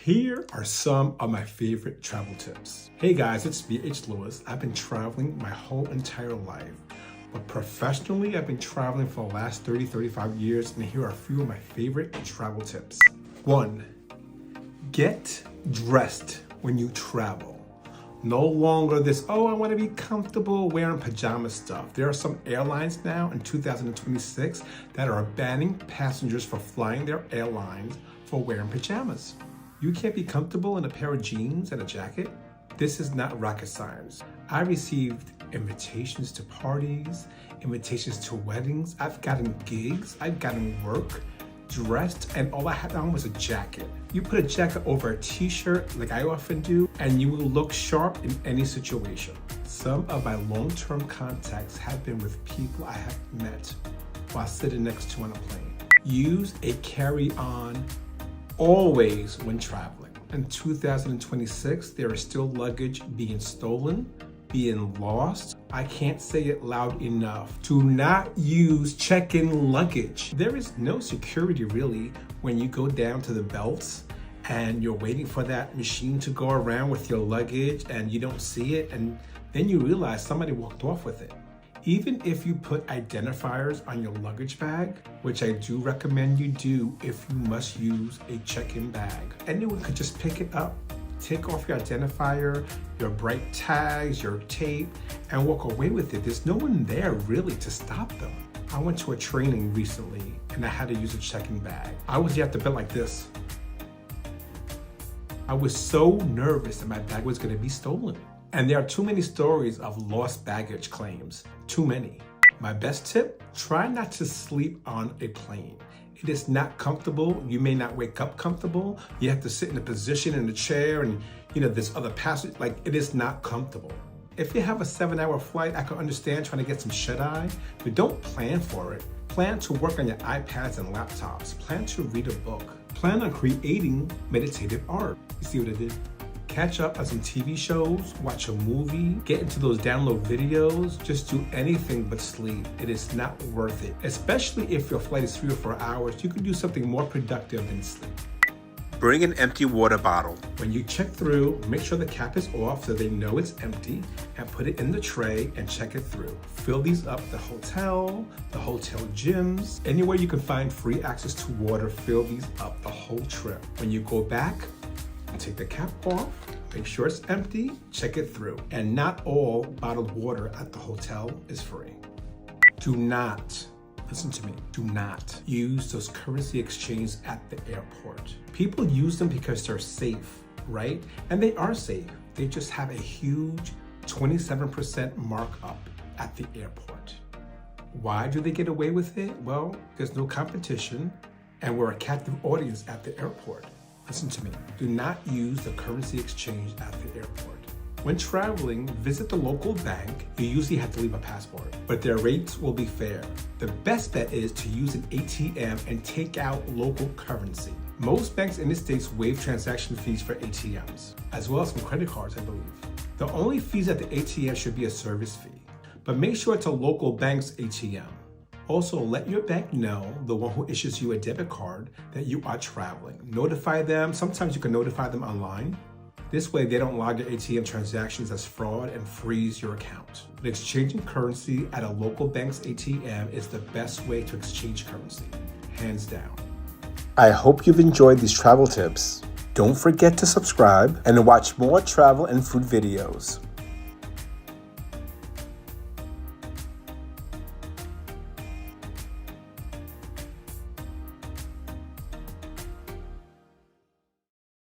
Here are some of my favorite travel tips. Hey guys, it's me, H. Lewis. I've been traveling my whole entire life, but professionally, I've been traveling for the last 35 years, and here are a few of my favorite travel tips. 1. Get dressed when you travel. No longer this, oh, I want to be comfortable wearing pajama stuff. There are some airlines now in 2026 that are banning passengers from flying their airlines for wearing pajamas. You can't be comfortable in a pair of jeans and a jacket? This is not rocket science. I received invitations to parties, invitations to weddings. I've gotten gigs, I've gotten work, dressed, and all I had on was a jacket. You put a jacket over a t-shirt like I often do, and you will look sharp in any situation. Some of my long-term contacts have been with people I have met while sitting next to on a plane. Use a carry-on always when traveling. In 2026, there is still luggage being stolen, being lost. I can't say it loud enough. Do not use check-in luggage. There is no security really when you go down to the belts and you're waiting for that machine to go around with your luggage and you don't see it, and then you realize somebody walked off with it. Even if you put identifiers on your luggage bag, which I do recommend you do if you must use a check-in bag, anyone could just pick it up, take off your identifier, your bright tags, your tape, and walk away with it. There's no one there really to stop them. I went to a training recently and I had to use a check-in bag. I was at the belt like this. I was so nervous that my bag was gonna be stolen. And there are too many stories of lost baggage claims, too many. My best tip, try not to sleep on a plane. It is not comfortable. You may not wake up comfortable. You have to sit in a position in a chair and this other passage, like it is not comfortable. If you have a 7-hour flight, I can understand trying to get some shut-eye, but don't plan for it. Plan to work on your iPads and laptops. Plan to read a book. Plan on creating meditative art. You see what I did? Catch up on some TV shows, watch a movie, get into those download videos, just do anything but sleep. It is not worth it. Especially if your flight is 3 or 4 hours, you can do something more productive than sleep. Bring an empty water bottle. When you check through, make sure the cap is off so they know it's empty, and put it in the tray and check it through. Fill these up at the hotel gyms, anywhere you can find free access to water, fill these up the whole trip. When you go back, take the cap off, make sure it's empty, check it through. And not all bottled water at the hotel is free. Do not, listen to me, do not use those currency exchanges at the airport. People use them because they're safe, right? And they are safe. They just have a huge 27% markup at the airport. Why do they get away with it? Well, there's no competition and we're a captive audience at the airport. Listen to me, do not use the currency exchange at the airport. When traveling, visit the local bank. You usually have to leave a passport, but their rates will be fair. The best bet is to use an ATM and take out local currency. Most banks in the States waive transaction fees for ATMs, as well as some credit cards, I believe. The only fees at the ATM should be a service fee, but make sure it's a local bank's ATM. Also, let your bank know, the one who issues you a debit card, that you are traveling. Notify them. Sometimes you can notify them online. This way, they don't log your ATM transactions as fraud and freeze your account. But exchanging currency at a local bank's ATM is the best way to exchange currency, hands down. I hope you've enjoyed these travel tips. Don't forget to subscribe and watch more travel and food videos.